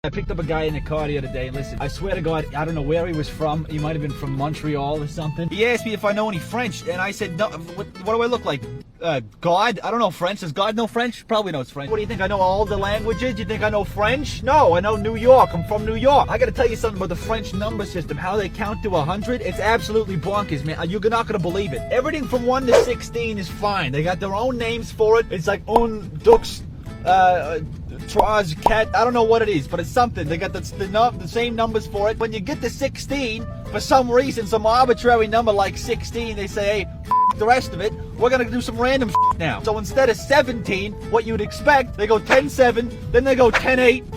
I picked up a guy in the car the other day, and listen, I swear to God, I don't know where he was from. He might have been from Montreal or something. He asked me if I know any French, and I said, no, what do I look like? God? I don't know French. Does God know French? Probably knows French. What do you think? I know all the languages? You think I know French? No, I know New York. I'm from New York. I gotta tell you something about the French number system, how they count to 100. It's absolutely bonkers, man. You're not gonna believe it. Everything from 1 to 16 is fine. They got their own names for it. It's like un, dux, Traz, cat, I don't know what it is, but it's something. They got the same numbers for it. When you get to 16, for some reason, some arbitrary number like 16, they say, hey, the rest of it, we're gonna do some random now. So instead of 17, what you'd expect, they go 10-7, then they go 10-8,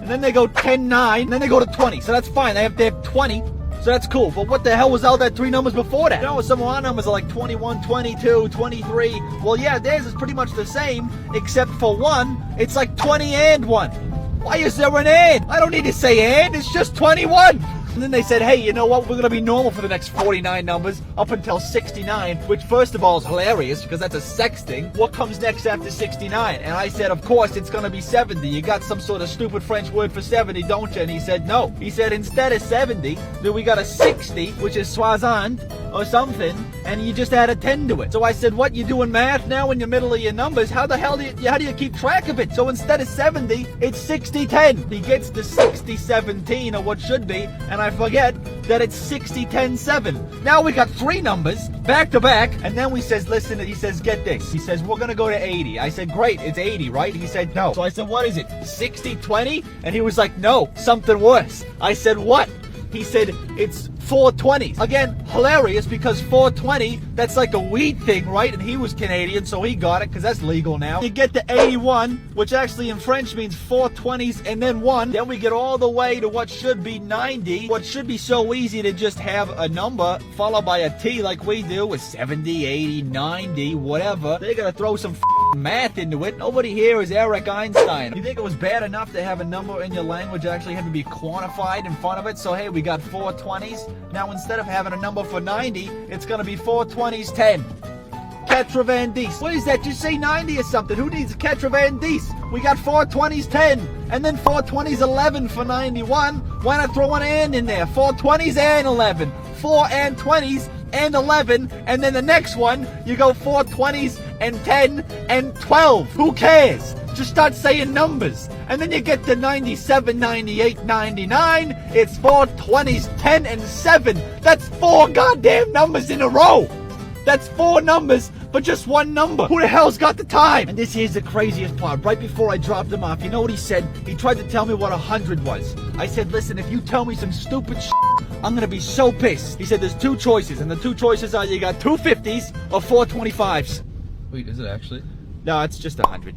and then they go 10-9, and then they go to 20. So that's fine. They have 20. So that's cool, but what the hell was all that 3 numbers before that? You know, some of our numbers are like 21, 22, 23. Well, yeah, theirs is pretty much the same, except for 1, it's like 20 and 1. Why is there an and? I don't need to say and, it's just 21. And then they said, hey, you know what? We're going to be normal for the next 49 numbers up until 69, which first of all is hilarious because that's a sex thing. What comes next after 69? And I said, of course, it's going to be 70. You got some sort of stupid French word for 70, don't you? And he said, no. He said, instead of 70, then we got a 60, which is soixante or something, and you just add a 10 to it. So I said, what, you doing math now in the middle of your numbers? How the hell how do you keep track of it? So instead of 70, it's 60-10. He gets the 60-17, or what should be, and I forget that it's 60-10-7. Now we got 3 numbers back to back, and then he says, listen, he says, get this. He says, we're gonna go to 80. I said, great, it's 80, right? He said, no. So I said, what is it, 60-20? And he was like, no, something worse. I said, what? He said, it's 420. Again, hilarious because 420, that's like a weed thing, right? And he was Canadian, so he got it because that's legal now. You get to 81, which actually in French means 420s and then 1. Then we get all the way to what should be 90. What should be so easy to just have a number followed by a T like we do with 70, 80, 90, whatever. They gotta throw some math into it. Nobody here is Eric Einstein. You think it was bad enough to have a number in your language actually have to be quantified in front of it? So hey, we got 420s. Now instead of having a number for 90, it's gonna be 420s 10. Quatre-vingt-dix. What is that? Just say 90 or something. Who needs quatre-vingt-dix? We got 420s 10, and then 420s 11 for 91. Why not throw an and in there? 420s and 11. 4 and 20s and 11, and then the next one, you go 420s and 10 and 12. Who cares? Just start saying numbers. And then you get to 97, 98, 99. It's 420s, 10, and 7. That's 4 goddamn numbers in a row. That's 4 numbers for just 1 number. Who the hell's got the time? And this here's the craziest part. Right before I dropped him off, you know what he said? He tried to tell me what 100 was. I said, listen, if you tell me some stupid I'm gonna be so pissed. He said there's 2 choices, and the 2 choices are you got 2 50s or 4 25s. Wait, is it actually? No, it's just 100.